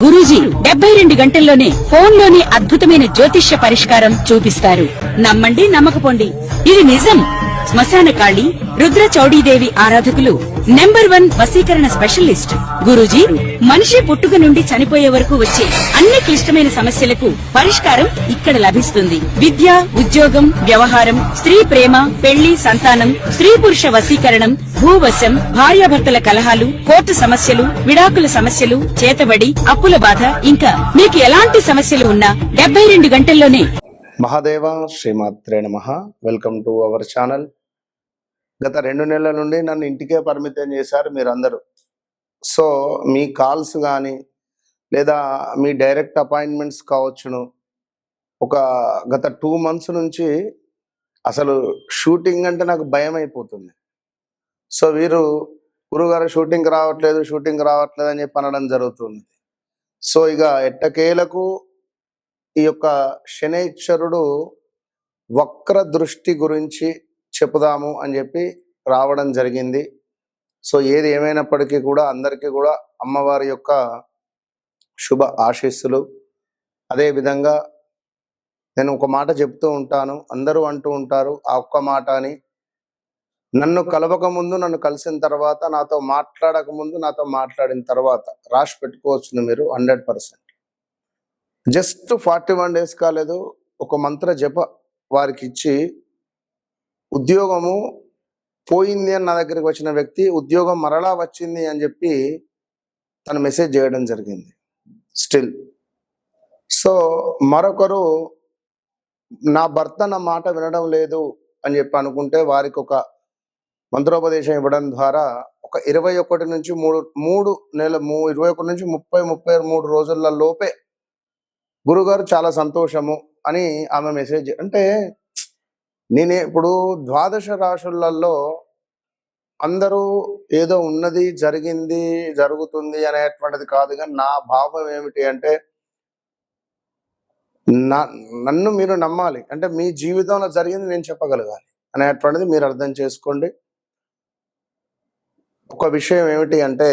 గురూజీ 72 గంటల్లోనే ఫోన్ లోని అద్భుతమైన జ్యోతిష్య పరిష్కారం చూపిస్తారు. నమ్మండి, నమ్మకపోండి, ఇది నిజం. శ్మశాన కాళి రుద్ర చౌడీదేవి ఆరాధకులు నంబర్ 1 వశీకరణ స్పెషలిస్ట్ గురూజీ. మనిషి పుట్టుక నుండి చనిపోయే వరకు వచ్చే అన్ని క్లిష్టమైన సమస్యలకు పరిష్కారం ఇక్కడ లభిస్తుంది. విద్య, ఉద్యోగం, వ్యవహారం, స్త్రీ ప్రేమ, పెళ్లి, సంతానం, స్త్రీ పురుష వశీకరణం, భూవశం, భార్యాభర్తల కలహాలు, కోర్టు సమస్యలు, విడాకుల సమస్యలు, చేతబడి, అప్పుల బాధ, ఇంకా మీకు ఎలాంటి సమస్యలు ఉన్నా 72 గంటల్లోనే. మహాదేవ శ్రీమాత్రే నమః. Welcome to our channel. గత 2 నెలల నుండి నన్ను ఇంటికే పరిమితం చేశారు మీరందరూ. సో మీ కాల్స్ కానీ లేదా మీ డైరెక్ట్ అపాయింట్మెంట్స్ కావచ్చును. గత 2 months నుంచి అసలు షూటింగ్ అంటే నాకు భయం అయిపోతుంది. సో వీరు గురుగారు షూటింగ్ రావట్లేదు అని చెప్పి అనడం జరుగుతుంది. సో ఇక ఎట్టకేలకు ఈ యొక్క శనైశ్వరుడు వక్ర దృష్టి గురించి చెప్పుదాము అని చెప్పి రావడం జరిగింది. సో ఏది ఏమైనప్పటికీ కూడా అందరికీ కూడా అమ్మవారి యొక్క శుభ ఆశీస్సులు. అదేవిధంగా నేను ఒక మాట చెప్తూ ఉంటాను, అందరూ అంటూ ఉంటారు ఆ ఒక్క మాట అని. నన్ను కలవక ముందు, నన్ను కలిసిన తర్వాత, నాతో మాట్లాడక ముందు, నాతో మాట్లాడిన తర్వాత రాసి పెట్టుకోవచ్చు మీరు 100%. జస్ట్ 41 days కాలేదు, ఒక మంత్ర జప వారికి ఇచ్చి ఉద్యోగము పోయింది అని నా దగ్గరికి వచ్చిన వ్యక్తి ఉద్యోగం మరలా వచ్చింది అని చెప్పి తను మెసేజ్ చేయడం జరిగింది స్టిల్. సో మరొకరు నా భర్త నా మాట వినడం లేదు అని చెప్పి అనుకుంటే వారికి ఒక మంత్రోపదేశం ఇవ్వడం ద్వారా ఒక 21 నుంచి 33 రోజుల లోపే గురుగారు చాలా సంతోషము అని ఆమె మెసేజ్. అంటే నేనే ఇప్పుడు 12 రాశులలో అందరూ ఏదో ఉన్నది, జరిగింది, జరుగుతుంది అనేటువంటిది కాదు. కానీ నా భావం ఏమిటి అంటే నన్ను మీరు నమ్మాలి. అంటే మీ జీవితంలో జరిగింది నేను చెప్పగలగాలి అనేటువంటిది మీరు అర్థం చేసుకోండి. ఒక విషయం ఏమిటి అంటే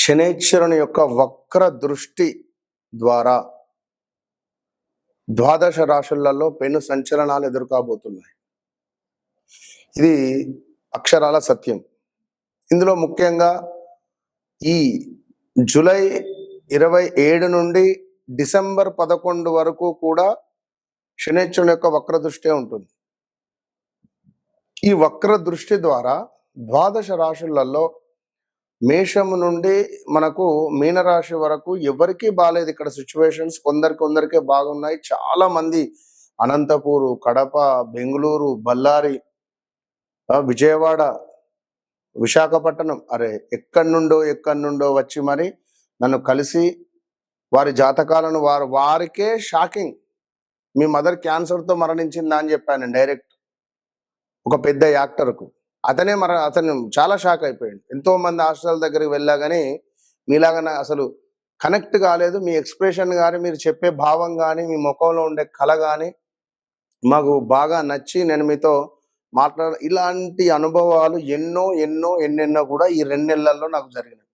శనైశ్వరుని యొక్క వక్ర దృష్టి ద్వారా 12 రాశులలో పెను సంచలనాలు ఎదుర్కోబోతున్నాయి. ఇది అక్షరాల సత్యం. ఇందులో ముఖ్యంగా ఈ జూలై 27 నుండి డిసెంబర్ 11 వరకు కూడా శనైశ్వరుని యొక్క వక్ర దృష్టి ఉంటుంది. ఈ వక్ర దృష్టి ద్వారా 12 రాశులలో మేషము నుండి మనకు మీనరాశి వరకు ఎవరికి బాలేదు. ఇక్కడ సిచ్యువేషన్స్ కొందరికే బాగున్నాయి. చాలా మంది అనంతపూరు, కడప, బెంగళూరు, బళ్ళారి, విజయవాడ, విశాఖపట్నం, ఎక్కడి నుండో వచ్చి మరి నన్ను కలిసి వారి జాతకాలను వారికే షాకింగ్. మీ మదర్ క్యాన్సర్తో మరణించిందా అని చెప్పాను డైరెక్ట్ ఒక పెద్ద యాక్టర్కు. అతను చాలా షాక్ అయిపోయాడు. ఎంతో మంది హాస్పిటల్ దగ్గరికి వెళ్ళా కానీ మీలాగా అసలు కనెక్ట్ కాలేదు. మీ ఎక్స్ప్రెషన్ కానీ, మీరు చెప్పే భావం కానీ, మీ ముఖంలో ఉండే కళ కానీ మాకు బాగా నచ్చి నేను మీతో ఇలాంటి అనుభవాలు ఎన్నెన్నో కూడా ఈ 2 నెలల్లో నాకు జరిగినాయి.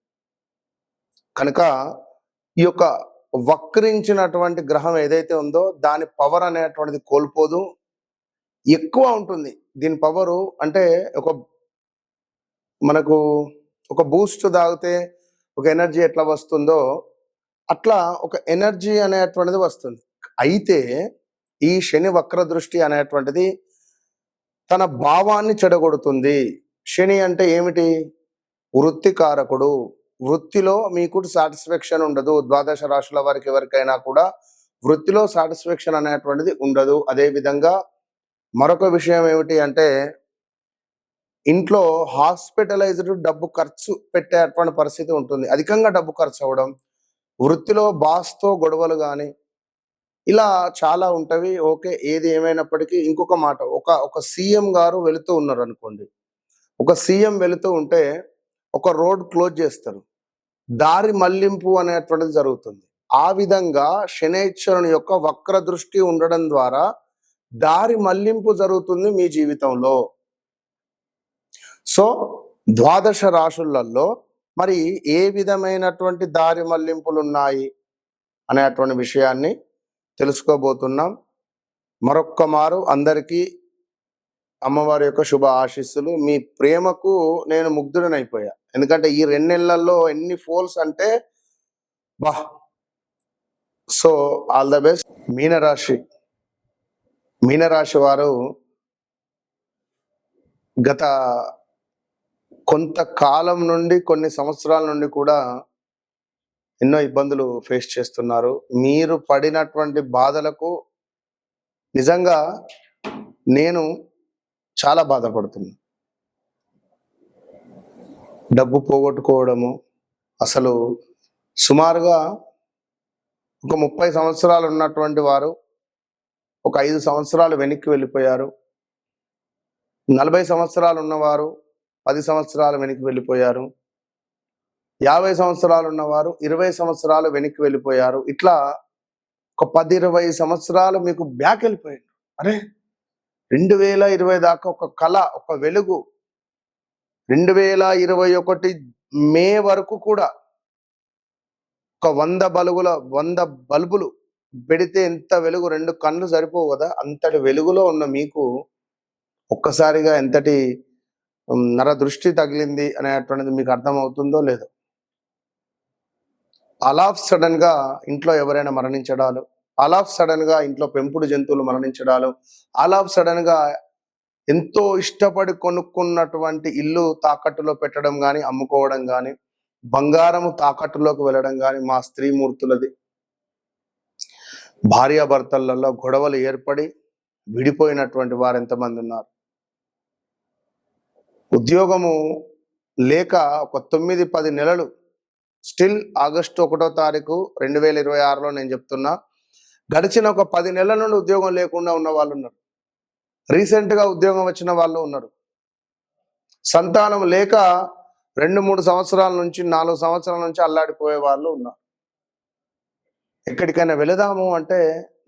కనుక ఈ యొక్క వక్రించినటువంటి గ్రహం ఏదైతే ఉందో దాని పవర్ అనేటువంటిది కోల్పోదు, ఎక్కువ ఉంటుంది. దీని పవరు అంటే మనకు ఒక బూస్ట్ తాగితే ఒక ఎనర్జీ ఎట్లా వస్తుందో అట్లా ఒక ఎనర్జీ అనేటువంటిది వస్తుంది. అయితే ఈ శని వక్ర దృష్టి అనేటువంటిది తన భావాన్ని చెడగొడుతుంది. శని అంటే ఏమిటి? వృత్తికారకుడు. వృత్తిలో మీకు సాటిస్ఫాక్షన్ ఉండదు. 12 రాశుల వారికి ఎవరికైనా కూడా వృత్తిలో సాటిస్ఫాక్షన్ అనేటువంటిది ఉండదు. అదేవిధంగా మరొక విషయం ఏమిటి అంటే ఇంట్లో హాస్పిటలైజ్డ్ డబ్బు ఖర్చు పెట్టేటువంటి పరిస్థితి ఉంటుంది. అధికంగా డబ్బు ఖర్చు అవ్వడం, వృత్తిలో బాస్తో గొడవలు కానీ ఇలా చాలా ఉంటవి. ఓకే, ఏది ఏమైనప్పటికీ ఇంకొక మాట, ఒక సీఎం గారు వెళుతూ ఉన్నారు అనుకోండి. ఒక సీఎం వెళుతూ ఉంటే ఒక రోడ్ క్లోజ్ చేస్తారు, దారి మళ్లింపు అనేటువంటిది జరుగుతుంది. ఆ విధంగా శనైశ్వరుని యొక్క వక్ర దృష్టి ఉండడం ద్వారా దారి మళ్లింపు జరుగుతుంది మీ జీవితంలో. సో 12 రాశులలో మరి ఏ విధమైనటువంటి దారి మళ్లింపులు ఉన్నాయి అనేటువంటి విషయాన్ని తెలుసుకోబోతున్నాం. మరొక్క మారు అందరికీ అమ్మవారి యొక్క శుభ ఆశీస్సులు. మీ ప్రేమకు నేను ముగ్ధుడనైపోయా. ఎందుకంటే ఈ 2 నెలల్లో ఎన్ని ఫోల్స్ అంటే బా. So all the best. మీనరాశి వారు గత కొంతకాలం నుండి, కొన్ని సంవత్సరాల నుండి కూడా ఎన్నో ఇబ్బందులు ఫేస్ చేస్తున్నారు. మీరు పడినటువంటి బాధలకు నిజంగా నేను చాలా బాధపడుతున్నాను. డబ్బు పోగొట్టుకోవడము, అసలు సుమారుగా ఒక 30 సంవత్సరాలు ఉన్నటువంటి వారు ఒక 5 సంవత్సరాలు వెనక్కి వెళ్ళిపోయారు. 40 సంవత్సరాలు ఉన్నవారు 10 సంవత్సరాలు వెనక్కి వెళ్ళిపోయారు. 50 సంవత్సరాలు ఉన్నవారు 20 సంవత్సరాలు వెనక్కి వెళ్ళిపోయారు. ఇట్లా ఒక 10-20 సంవత్సరాలు మీకు బ్యాక్ వెళ్ళిపోయారు. అరే 2020 దాకా ఒక కళ, ఒక వెలుగు, 2021 మే వరకు కూడా ఒక 100 బల్బులు పెడితే ఎంత వెలుగు, 2 కళ్ళు సరిపోవు కదా, అంతటి వెలుగులో ఉన్న మీకు ఒక్కసారిగా ఎంతటి నర దృష్టి తగిలింది అనేటువంటిది మీకు అర్థమవుతుందో లేదో. ఆల్ ఆఫ్ సడన్ గా ఇంట్లో ఎవరైనా మరణించడాలు, ఆల్ ఆఫ్ సడన్ గా ఇంట్లో పెంపుడు జంతువులు మరణించడాలు, ఆల్ ఆఫ్ సడన్ గా ఎంతో ఇష్టపడి కొనుక్కున్నటువంటి ఇల్లు తాకట్టులో పెట్టడం కానీ, అమ్ముకోవడం కానీ, బంగారము తాకట్టులోకి వెళ్ళడం కానీ మా స్త్రీమూర్తులది. భార్యాభర్తలలో గొడవలు ఏర్పడి విడిపోయినటువంటి వారు ఎంతమంది ఉన్నారు. ఉద్యోగము లేక ఒక 9-10 నెలలు, స్టిల్ ఆగస్టు 1వ తారీఖు 2026లో నేను చెప్తున్నా, గడిచిన ఒక 10 నెలల నుండి ఉద్యోగం లేకుండా ఉన్న వాళ్ళు ఉన్నారు. రీసెంట్గా ఉద్యోగం వచ్చిన వాళ్ళు ఉన్నారు. సంతానం లేక 2-3 సంవత్సరాల నుంచి, 4 సంవత్సరాల నుంచి అల్లాడిపోయే వాళ్ళు ఉన్నారు. ఎక్కడికైనా వెళదాము అంటే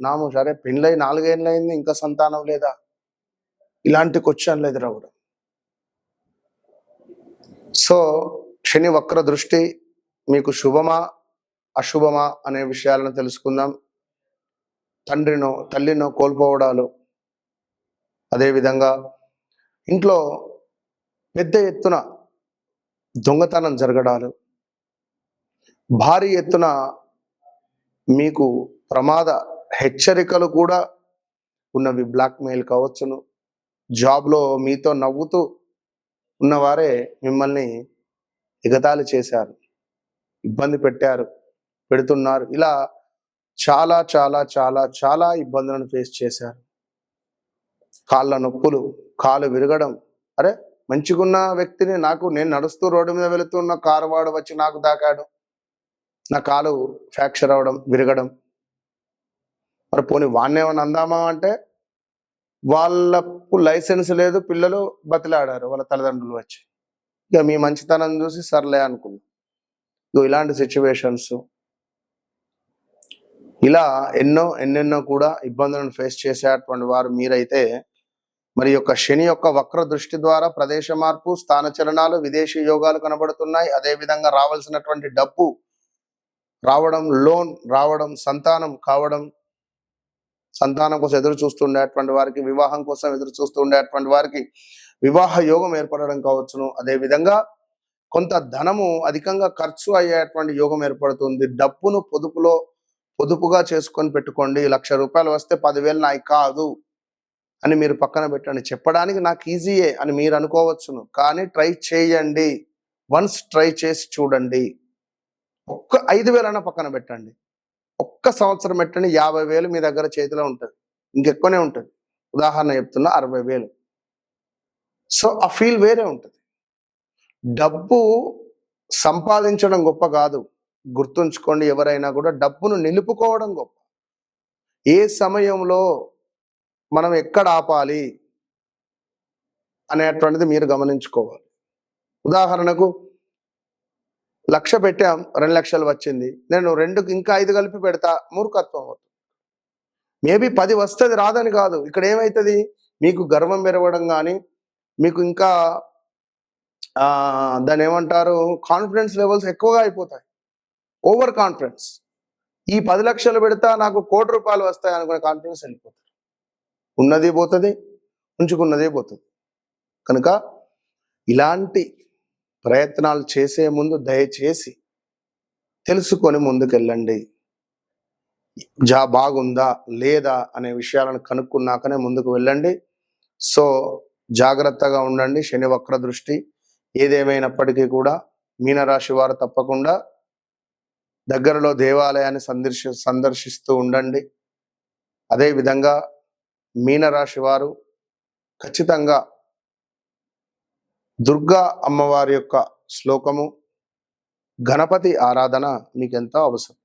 నాము సరే పెళ్ళై 4 ఏళ్ళు అయింది, ఇంకా సంతానం లేదా, ఇలాంటి క్వశ్చన్లు ఎదురవ్వడం. సో శని వక్ర దృష్టి మీకు శుభమా అశుభమా అనే విషయాలను తెలుసుకుందాం. తండ్రినో తల్లినో కోల్పోవడాలు, అదేవిధంగా ఇంట్లో పెద్ద ఎత్తున దొంగతనం జరగడాలు, భారీ ఎత్తున మీకు ప్రమాద హెచ్చరికలు కూడా ఉన్నవి. బ్లాక్మెయిల్ కావచ్చును. జాబ్లో మీతో నవ్వుతూ ఉన్నవారే మిమ్మల్ని ఎగతాళి చేశారు, ఇబ్బంది పెడుతున్నారు. ఇలా చాలా చాలా చాలా చాలా ఇబ్బందులను ఫేస్ చేశారు. కాళ్ళ నొప్పులు, కాలు విరగడం. అరే మంచిగున్న వ్యక్తిని నేను నడుస్తూ రోడ్డు మీద వెళుతున్న కారు వాడు వచ్చి నాకు దాకాడు, నా కాలు ఫ్రాక్చర్ అవడం, విరగడం. మరి పోనీ వాడినేమని అందామా అంటే వాళ్ళకు లైసెన్స్ లేదు, పిల్లలు బతిలాడారు వాళ్ళ తల్లిదండ్రులు వచ్చి. ఇక మీ మంచితనం చూసి సర్లే అనుకున్నాం. ఇలాంటి సిచ్యువేషన్స్, ఇలా ఎన్నెన్నో కూడా ఇబ్బందులను ఫేస్ చేసేటువంటి వారు మీరైతే, మరి యొక్క శని యొక్క వక్ర దృష్టి ద్వారా ప్రదేశ మార్పు, స్థాన చలనాలు, విదేశీ యోగాలు కనబడుతున్నాయి. అదేవిధంగా రావాల్సినటువంటి డబ్బు రావడం, లోన్ రావడం, సంతానం కావడం, సంతానం కోసం ఎదురు చూస్తుండేటువంటి వారికి, వివాహం కోసం ఎదురు చూస్తుండేటువంటి వారికి వివాహ యోగం ఏర్పడడం కావచ్చును. అదేవిధంగా కొంత ధనము అధికంగా ఖర్చు అయ్యేటువంటి యోగం ఏర్పడుతుంది. డబ్బును పొదుపుగా చేసుకొని పెట్టుకోండి. 1,00,000 రూపాయలు వస్తే 10,000 నాయి కాదు అని మీరు పక్కన పెట్టండి. చెప్పడానికి నాకు ఈజీయే అని మీరు అనుకోవచ్చును, కానీ ట్రై చేయండి. వన్స్ ట్రై చేసి చూడండి. ఒక్క 5,000 అన్న పక్కన పెట్టండి. ఒక్క సంవత్సరం పెట్టండి, 50,000 మీ దగ్గర చేతిలో ఉంటుంది. ఇంకెక్కువనే ఉంటుంది. ఉదాహరణ చెప్తున్నా, 60,000. సో ఆ ఫీల్ వేరే ఉంటుంది. డబ్బు సంపాదించడం గొప్ప కాదు, గుర్తుంచుకోండి. ఎవరైనా కూడా డబ్బును నిలుపుకోవడం గొప్ప. ఏ సమయంలో మనం ఎక్కడ ఆపాలి అనేటువంటిది మీరు గమనించుకోవాలి. ఉదాహరణకు 1,00,000 పెట్టాం, 2,00,000 వచ్చింది, నేను 2కి ఇంకా 5 కలిపి పెడతా, మూర్ఖత్వం అవుతుంది. మేబీ 10 వస్తుంది, రాదని కాదు. ఇక్కడ ఏమవుతుంది, మీకు గర్వం పెరగడం కానీ, మీకు ఇంకా దాన్ని ఏమంటారు, కాన్ఫిడెన్స్ లెవెల్స్ ఎక్కువగా అయిపోతాయి. Over confidence. ఈ 10 లక్షలు పెడతా నాకు ₹1,00,00,000 వస్తాయి అనుకునే కాన్ఫిడెన్స్ వెళ్ళిపోతుంది. ఉన్నది పోతుంది, ఉంచుకున్నదే పోతుంది. కనుక ఇలాంటి ప్రయత్నాలు చేసే ముందు దయచేసి తెలుసుకొని ముందుకెళ్ళండి. బాగుందా లేదా అనే విషయాలను కనుక్కున్నాకనే ముందుకు వెళ్ళండి. సో జాగ్రత్తగా ఉండండి. శని వక్ర దృష్టి ఏదేమైనప్పటికీ కూడా మీనరాశి వారు తప్పకుండా దగ్గరలో దేవాలయాన్ని సందర్శిస్తూ ఉండండి. అదేవిధంగా మీనరాశి వారు ఖచ్చితంగా దుర్గా అమ్మవారి యొక్క శ్లోకము, గణపతి ఆరాధన మీకు ఎంతో అవసరం.